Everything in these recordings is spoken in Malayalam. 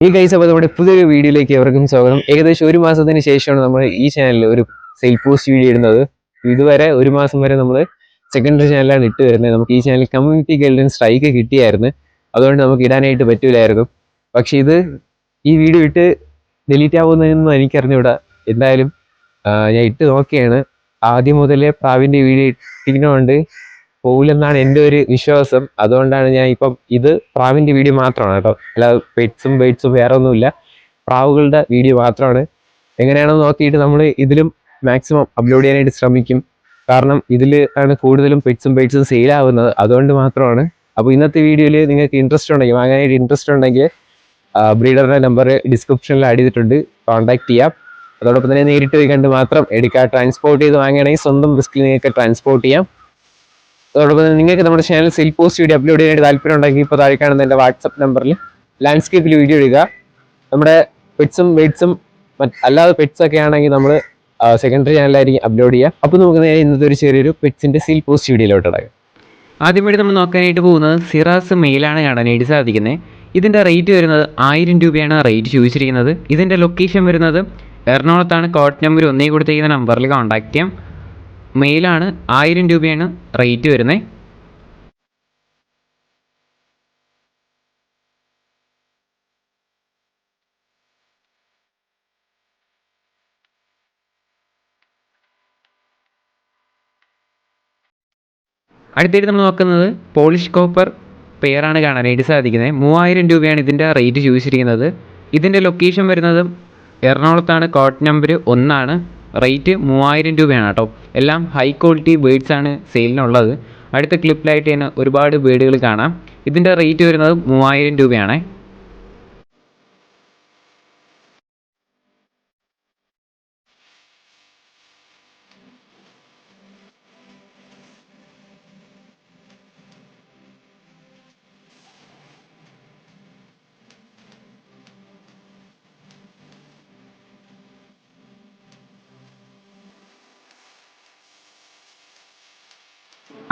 ഈ ഗൈസ് അപ്പോൾ നമ്മുടെ പുതിയൊരു വീഡിയോയിലേക്ക് എവർക്കും സ്വാഗതം. ഏകദേശം ഒരു മാസത്തിന് ശേഷമാണ് നമ്മൾ ഈ ചാനലിൽ ഒരു സെയിൽ പോസ്റ്റ് വീഡിയോ ഇടുന്നത്. ഇതുവരെ ഒരു മാസം വരെ നമ്മൾ സെക്കൻഡറി ചാനലാണ് ഇട്ട് വരുന്നത്. നമുക്ക് ഈ ചാനൽ കമ്മ്യൂണിറ്റി ഗൈഡൻസ് സ്ട്രൈക്ക് കിട്ടിയായിരുന്നു, അതുകൊണ്ട് നമുക്ക് ഇടാനായിട്ട് പറ്റൂലായിരുന്നു. പക്ഷെ ഈ വീഡിയോ ഇട്ട് ഡിലീറ്റ് ആവുന്നതെന്നും എനിക്കറിഞ്ഞൂടാ. എന്തായാലും ഞാൻ ഇട്ട് നോക്കിയാണ്. ആദ്യം മുതലേ പ്രാവിൻ്റെ വീഡിയോ ഇട്ടിരിക്കുന്നതുകൊണ്ട് പോകില്ലെന്നാണ് എൻ്റെ ഒരു വിശ്വാസം. അതുകൊണ്ടാണ് ഞാൻ ഇപ്പം ഇത് പ്രാവിൻ്റെ വീഡിയോ മാത്രമാണ് കേട്ടോ, അല്ലാതെ പെറ്റ്സും ബേഡ്സും വേറെ ഒന്നുമില്ല, പ്രാവുകളുടെ വീഡിയോ മാത്രമാണ്. എങ്ങനെയാണെന്ന് നോക്കിയിട്ട് നമ്മൾ ഇതിലും മാക്സിമം അപ്ലോഡ് ചെയ്യാനായിട്ട് ശ്രമിക്കും. കാരണം ഇതിൽ ആണ് കൂടുതലും പെറ്റ്സും ബേഡ്സും സെയിലാവുന്നത്, അതുകൊണ്ട് മാത്രമാണ്. അപ്പോൾ ഇന്നത്തെ വീഡിയോയിൽ നിങ്ങൾക്ക് ഇൻട്രസ്റ്റ് ഉണ്ടെങ്കിൽ, വാങ്ങാനായിട്ട് ഇൻട്രസ്റ്റ് ഉണ്ടെങ്കിൽ ബ്രീഡറുടെ നമ്പർ ഡിസ്ക്രിപ്ഷനിൽ ആഡ് ചെയ്തിട്ടുണ്ട്, കോൺടാക്ട് ചെയ്യാം. അതോടൊപ്പം തന്നെ നേരിട്ട് പോയി കണ്ട് മാത്രം എടുക്കുക. ട്രാൻസ്പോർട്ട് ചെയ്ത് വാങ്ങുകയാണെങ്കിൽ സ്വന്തം റിസ്കിൽ നിങ്ങൾക്ക് ട്രാൻസ്പോർട്ട് ചെയ്യാം. അതോടൊപ്പം നിങ്ങൾക്ക് നമ്മുടെ channel sale post video upload ചെയ്യാനായിട്ട് താല്പര്യം ഉണ്ടെങ്കിൽ ഇപ്പോൾ താഴെ കാണുന്ന എൻ്റെ വാട്സപ്പ് നമ്പറിൽ ലാൻഡ്സ്കേപ്പിൽ വീഡിയോ ഇടുക. നമ്മുടെ പെറ്റ്സും ബേഡ്സും അല്ലാതെ പെറ്റ്സ് ഒക്കെ ആണെങ്കിൽ നമ്മൾ സെക്കൻഡറി ചാനലായിരിക്കും അപ്ലോഡ് ചെയ്യുക. അപ്പോൾ നമുക്ക് നേരെ ഇന്നത്തെ ഒരു ചെറിയൊരു പെറ്റ്സിൻ്റെ സെയിൽ പോസ്റ്റ് വീഡിയോയിലോട്ട് ഇടാം. ആദ്യമായിട്ട് നമ്മൾ നോക്കാനായിട്ട് പോകുന്നത് സിറാസ് മെയിലാണ് കാണാനായിട്ട് സാധിക്കുന്നത്. ഇതിൻ്റെ റേറ്റ് വരുന്നത് 1000 രൂപയാണ് റേറ്റ് ചോദിച്ചിരിക്കുന്നത്. ഇതിൻ്റെ ലൊക്കേഷൻ വരുന്നത് എറണാകുളത്താണ്. കോഡ് നമ്പർ 1 കൊടുത്തിരിക്കുന്ന നമ്പറിൽ കോൺടാക്ട് ചെയ്യാം. മെയിലാണ്, 1000 രൂപയാണ് റേറ്റ് വരുന്നത്. അടുത്തായിട്ട് നമ്മൾ നോക്കുന്നത് പോളിഷ് കോപ്പർ പെയറാണ് കാണാനായിട്ട് സാധിക്കുന്നത്. 3000 രൂപയാണ് ഇതിൻ്റെ റേറ്റ് ചോദിച്ചിരിക്കുന്നത്. ഇതിൻ്റെ ലൊക്കേഷൻ വരുന്നത് എറണാകുളത്താണ്. കോഡ് നമ്പർ 1 റേറ്റ് 3000 രൂപയാണ് കേട്ടോ. എല്ലാം ഹൈ ക്വാളിറ്റി ബേഡ്സ് ആണ് സെയിലിനുള്ളത്. അടുത്ത ക്ലിപ്പിലായിട്ട് തന്നെ ഒരുപാട് ബേഡുകൾ കാണാം. ഇതിൻ്റെ റേറ്റ് വരുന്നത് 3000 രൂപയാണ്.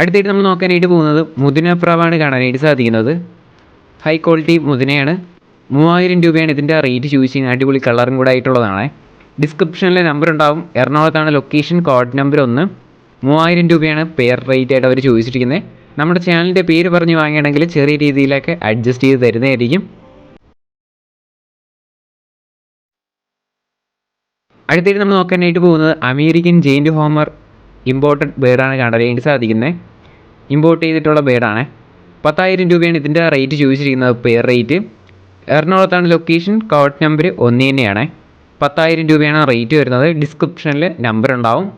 അടുത്തായിട്ട് നമ്മൾ നോക്കാനായിട്ട് പോകുന്നത് മുതിന പ്രാവാണ് കാണാനായിട്ട് സാധിക്കുന്നത്. High quality മുതിനയാണ്. 3000 രൂപയാണ് ഇതിൻ്റെ റേറ്റ് ചൂസ് ചെയ്യുന്നത്. അടിപൊളി കളറും കൂടെ ആയിട്ടുള്ളതാണ്. ഡിസ്ക്രിപ്ഷനിൽ നമ്പർ ഉണ്ടാവും. എറണാകുളത്താണ് ലൊക്കേഷൻ. Code number 1. 3000 രൂപയാണ് പെയർ റേറ്റ് ആയിട്ട് അവർ ചോദിച്ചിരിക്കുന്നത്. നമ്മുടെ ചാനലിൻ്റെ പേര് പറഞ്ഞ് വാങ്ങുകയാണെങ്കിൽ ചെറിയ രീതിയിലൊക്കെ അഡ്ജസ്റ്റ് ചെയ്ത് തരുന്നതായിരിക്കും. അടുത്തായിട്ട് നമ്മൾ നോക്കാനായിട്ട് പോകുന്നത് അമേരിക്കൻ ജെയിൻറ്റ് ഹോമർ ഇമ്പോർട്ടഡ് ബേഡാണ് കാണാനായിട്ട് സാധിക്കുന്നത്. ഇമ്പോർട്ട് ചെയ്തിട്ടുള്ള ബേഡാണ്. 10,000 രൂപയാണ് ഇതിൻ്റെ റേറ്റ് ചോദിച്ചിരിക്കുന്നത്, പെയർ റേറ്റ്. എറണാകുളത്താണ് ലൊക്കേഷൻ. കോഡ് നമ്പർ 1 തന്നെയാണ്. 10,000 രൂപയാണ് റേറ്റ് വരുന്നത്. ഡിസ്ക്രിപ്ഷനിൽ നമ്പർ ഉണ്ടാവും.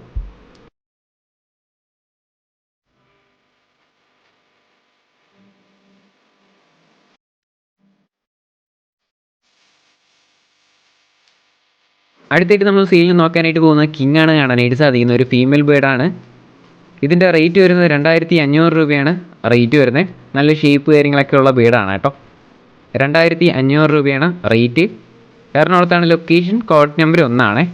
അടുത്തായിട്ട് നമ്മൾ സെയിലിൽ നോക്കാനായിട്ട് പോകുന്നത് കിങ് ആണ് കാണാനായിട്ട് സാധിക്കുന്നത്. ഒരു ഫീമെയിൽ ബേഡാണ്. ഇതിൻ്റെ റേറ്റ് വരുന്നത് 2500 രൂപയാണ് റേറ്റ് വരുന്നത്. നല്ല ഷേപ്പ് കാര്യങ്ങളൊക്കെ ഉള്ള ബേഡാണ് കേട്ടോ. 2500 രൂപയാണ് റേറ്റ്. എറണാകുളത്താണ് ലൊക്കേഷൻ. Code number 1.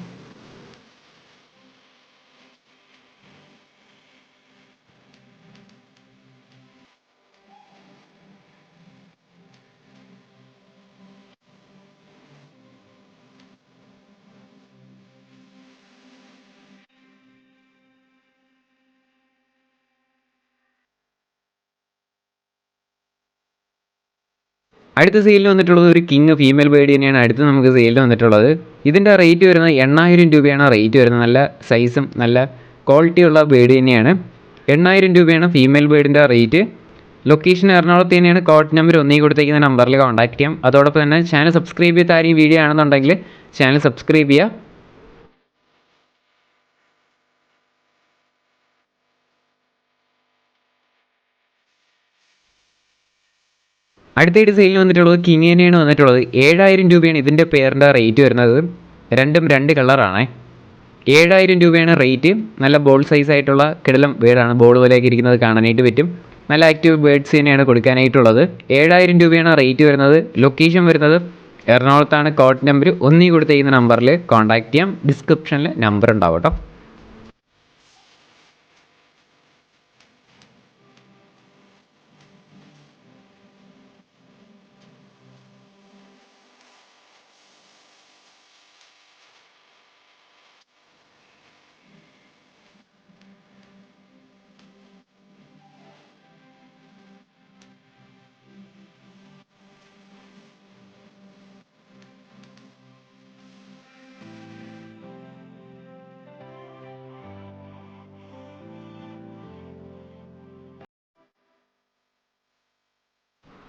അടുത്ത സെയിലിൽ വന്നിട്ടുള്ളത് ഒരു കിങ് ഫീമെയിൽ ബേഡ് തന്നെയാണ് അടുത്ത് നമുക്ക് സെയിലിൽ വന്നിട്ടുള്ളത്. ഇതിൻ്റെ റേറ്റ് വരുന്നത് 8000 രൂപയാണ് റേറ്റ് വരുന്നത്. നല്ല സൈസും നല്ല ക്വാളിറ്റിയുള്ള ബേഡ് തന്നെയാണ്. 8000 രൂപയാണ് ഫീമെയിൽ ബേഡിൻ്റെ റേറ്റ്. ലൊക്കേഷൻ എറണാകുളത്ത് തന്നെയാണ്. കോഡ് നമ്പർ 1 കൊടുത്തിരിക്കുന്ന നമ്പറിൽ കോൺടാക്ട് ചെയ്യാം. അതോടൊപ്പം തന്നെ ചാനൽ സബ്സ്ക്രൈബ് ചെയ്ത ആരെയും വീഡിയോ ആണെന്നുണ്ടെങ്കിൽ ചാനൽ സബ്സ്ക്രൈബ് ചെയ്യുക. അടുത്തായിട്ട് സെയിലിന് വന്നിട്ടുള്ളത് കിങ് തന്നെയാണ് വന്നിട്ടുള്ളത്. 7000 രൂപയാണ് ഇതിൻ്റെ പെയറിൻ്റെ റേറ്റ് വരുന്നത്. രണ്ടും 2 കളറാണ്. 7000 രൂപയാണ് റേറ്റ്. നല്ല ബോൾ സൈസ് ആയിട്ടുള്ള കിടലം ബേഡാണ്. ബോൾ പോലെയൊക്കെ ഇരിക്കുന്നത് കാണാനായിട്ട് പറ്റും. നല്ല ആക്റ്റീവ് ബേഡ്സ് തന്നെയാണ് കൊടുക്കാനായിട്ടുള്ളത്. 7000 രൂപയാണ് റേറ്റ് വരുന്നത്. ലൊക്കേഷൻ വരുന്നത് എറണാകുളത്താണ്. കോഡ് നമ്പർ 1 കൊടുത്തിരിക്കുന്ന നമ്പറിൽ കോൺടാക്ട് ചെയ്യാം. ഡിസ്ക്രിപ്ഷനിൽ നമ്പർ ഉണ്ടാവും കേട്ടോ.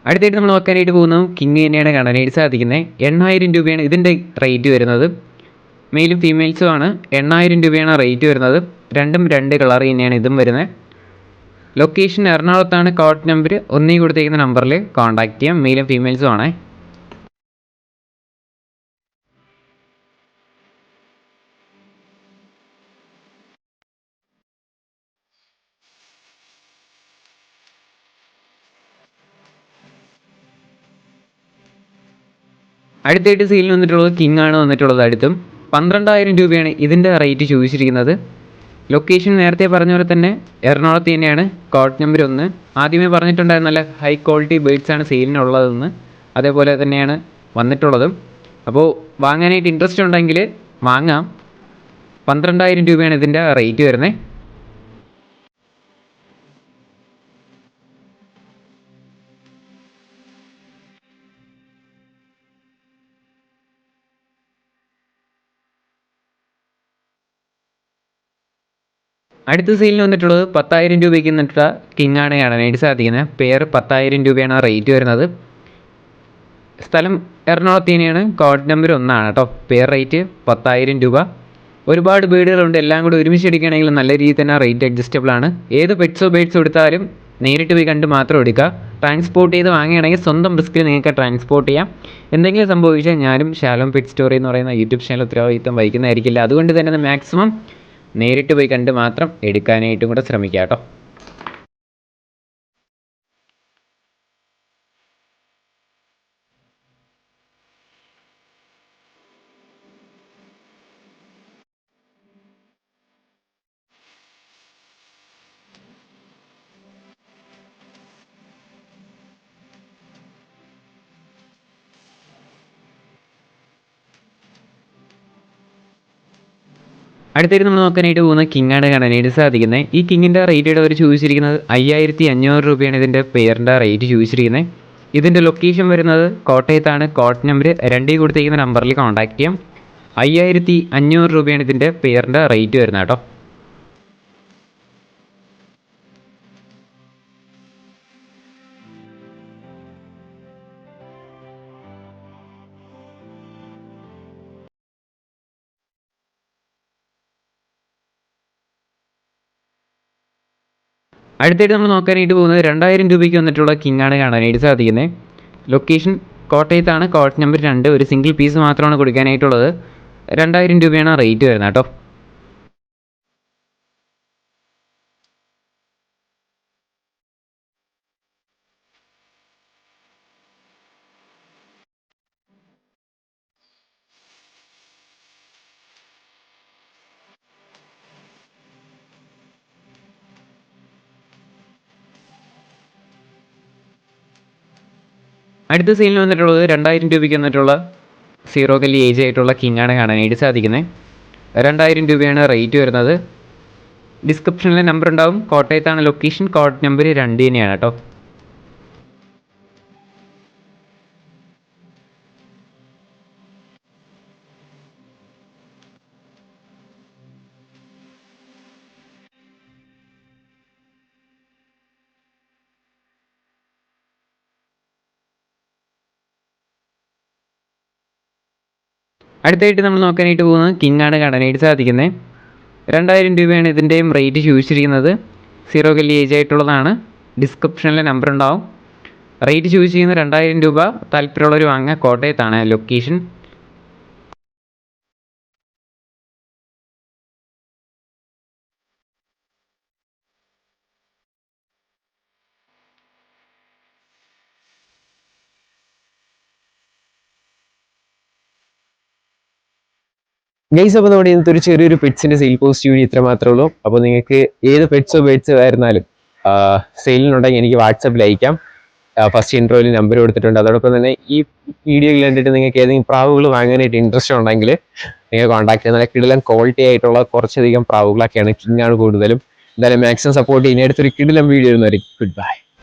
അടുത്തായിട്ട് നമ്മൾ നോക്കാനായിട്ട് പോകുന്നത് കിങ് തന്നെയാണ് കാണാനായിട്ട് സാധിക്കുന്നത്. 8000 രൂപയാണ് ഇതിൻ്റെ റേറ്റ് വരുന്നത്. മെയിലും ഫീമെയിൽസും ആണ്. 8000 രൂപയാണ് റേറ്റ് വരുന്നത്. രണ്ടും 2 കളർ തന്നെയാണ് ഇതും വരുന്നത്. ലൊക്കേഷൻ എറണാകുളത്താണ്. കോഡ് നമ്പർ ഒന്നീ കൊടുത്തേക്കുന്ന നമ്പറിൽ കോൺടാക്ട് ചെയ്യാം. മെയിലും ഫീമെയിൽസും ആണ്. അടുത്തായിട്ട് സെയിലിന് വന്നിട്ടുള്ളത് കിങ് ആണ് വന്നിട്ടുള്ളത്. അടുത്തും 12000 രൂപയാണ് ഇതിൻ്റെ റേറ്റ് ചോദിച്ചിരിക്കുന്നത്. ലൊക്കേഷൻ നേരത്തെ പറഞ്ഞ പോലെ തന്നെ എറണാകുളത്ത് തന്നെയാണ്. Code number 1. ആദ്യമേ പറഞ്ഞിട്ടുണ്ടായിരുന്നു നല്ല ഹൈ ക്വാളിറ്റി ബേഡ്സ് ആണ് സെയിലിനുള്ളതെന്ന്. അതേപോലെ തന്നെയാണ് വന്നിട്ടുള്ളതും. അപ്പോൾ വാങ്ങാനായിട്ട് ഇൻട്രസ്റ്റ് ഉണ്ടെങ്കിൽ വാങ്ങാം. 12000 രൂപയാണ് ഇതിൻ്റെ റേറ്റ് വരുന്നത്. അടുത്ത സെയിലിന് വന്നിട്ടുള്ളത് 10000 രൂപയ്ക്ക് വന്നിട്ടുള്ള കിങ് ആണ് കാണാനായിട്ട് സാധിക്കുന്നത്. പെയർ 10000 രൂപയാണ് റേറ്റ് വരുന്നത്. സ്ഥലം എറണാകുളത്ത് തന്നെയാണ്. കോഡ് നമ്പർ 1 ആണ് കേട്ടോ. പെയർ റേറ്റ് 10000 രൂപ. ഒരുപാട് ബേഡുകളുണ്ട്. എല്ലാം കൂടി ഒരുമിച്ച് എടുക്കുകയാണെങ്കിൽ നല്ല രീതിയിൽ തന്നെ റേറ്റ് അഡ്ജസ്റ്റബിൾ ആണ്. ഏത് പെറ്റ്സോ ബേഡ്സോ എടുത്താലും നേരിട്ട് പോയി കണ്ട് മാത്രം എടുക്കുക. ട്രാൻസ്പോർട്ട് ചെയ്ത് വാങ്ങുകയാണെങ്കിൽ സ്വന്തം റിസ്കിൽ നിങ്ങൾക്ക് ട്രാൻസ്പോർട്ട് ചെയ്യാം. എന്തെങ്കിലും സംഭവിച്ചാൽ ഞാനും ഷാലോം പെറ്റ് സ്റ്റോറി എന്ന് പറയുന്ന യൂട്യൂബ് ചാനൽ ഉത്തരവാദിത്തം വഹിക്കുന്നതായിരിക്കില്ല. അതുകൊണ്ട് തന്നെ മാക്സിമം നേരിട്ട് പോയി കണ്ട് മാത്രം എടുക്കാനായിട്ടും കൂടെ ശ്രമിക്കുക കേട്ടോ. അടുത്തായിട്ട് നമ്മൾ നോക്കാനായിട്ട് പോകുന്ന കിങ്ങാണ് കാണാനായിട്ട് സാധിക്കുന്നത്. ഈ കിങ്ങിൻ്റെ റേറ്റ് അവർ ചോദിച്ചിരിക്കുന്നത് 5500 രൂപയാണ് ഇതിൻ്റെ പെയറിൻ്റെ റേറ്റ് ചോദിച്ചിരിക്കുന്നത്. ഇതിൻ്റെ ലൊക്കേഷൻ വരുന്നത് കോട്ടയത്താണ്. കോഡ് നമ്പർ 2 കൊടുത്തിരിക്കുന്ന നമ്പറിൽ കോൺടാക്ട് ചെയ്യാം. 5500 രൂപയാണ് ഇതിൻ്റെ പെയറിൻ്റെ റേറ്റ് വരുന്നത് കേട്ടോ. അടുത്തായിട്ട് നമ്മൾ നോക്കാനായിട്ട് പോകുന്നത് 2000 രൂപയ്ക്ക് വന്നിട്ടുള്ള കിങ് ആണ് കാണാനായിട്ട് സാധിക്കുന്നത്. ലൊക്കേഷൻ കോട്ടയത്താണ്. Code number 2. ഒരു സിംഗിൾ പീസ് മാത്രമാണ് കൊടുക്കാനായിട്ടുള്ളത്. 2000 രൂപയാണ് റേറ്റ് വരുന്നത് കേട്ടോ. അടുത്ത സെയിലിന് വന്നിട്ടുള്ളത് 2000 രൂപയ്ക്ക് വന്നിട്ടുള്ള 0 കല്ലി ഏജ് ആയിട്ടുള്ള കിങ് ആണ് കാണാനായിട്ട് സാധിക്കുന്നത്. 2000 രൂപയാണ് റേറ്റ് വരുന്നത്. ഡിസ്ക്രിപ്ഷനിലെ നമ്പർ ഉണ്ടാവും. കോട്ടയത്താണ് ലൊക്കേഷൻ. കോഡ് നമ്പർ 2 തന്നെയാണ് കേട്ടോ. അടുത്തായിട്ട് നമ്മൾ നോക്കാനായിട്ട് പോകുന്നത് കിങ് ആണ് കാണാനായിട്ട് സാധിക്കുന്നത്. 2000 രൂപയാണ് ഇതിൻ്റെയും റേറ്റ് ചോദിച്ചിരിക്കുന്നത്. 0 കല്ലി ഏജ് ആയിട്ടുള്ളതാണ്. ഡിസ്ക്രിപ്ഷനിലെ നമ്പർ ഉണ്ടാവും. റേറ്റ് ചോദിച്ചിരിക്കുന്നത് 2000 രൂപ. താല്പര്യമുള്ളവർ വാങ്ങുക. കോട്ടയത്താണ് ലൊക്കേഷൻ. ഗൈസ്, അപ്പോൾ നമ്മുടെ ഇന്നത്തെ ഒരു ചെറിയൊരു പെറ്റ്സിന്റെ സെയിൽ പോസ്റ്റ് വീഡിയോ ഇത്ര മാത്രമേ ഉള്ളൂ. അപ്പോൾ നിങ്ങൾക്ക് ഏത് പെറ്റ്സോ ബേഡ്സോ ആയിരുന്നാലും സെയിലിനുണ്ടെങ്കിൽ എനിക്ക് വാട്സപ്പിൽ അയക്കാം. ഫസ്റ്റ് ഇൻട്രോയിൽ നമ്പർ കൊടുത്തിട്ടുണ്ട്. അതോടൊപ്പം തന്നെ ഈ വീഡിയോ കണ്ടിട്ട് നിങ്ങൾക്ക് ഏതെങ്കിലും പ്രാവുകൾ വാങ്ങാനായിട്ട് ഇൻട്രസ്റ്റ് ഉണ്ടെങ്കിൽ നിങ്ങൾ കോൺടാക്ട് ചെയ്യുക. നല്ല കിടിലൻ ക്വാളിറ്റി ആയിട്ടുള്ള കുറച്ചധികം പ്രാവുകളൊക്കെയാണ്. കിങ്ങാണ് കൂടുതലും. എന്തായാലും മാക്സിമം സപ്പോർട്ട് ചെയ്യുന്ന അടുത്തൊരു കിടിലൻ വീഡിയോ വരുന്നവരെ ഗുഡ് ബൈ.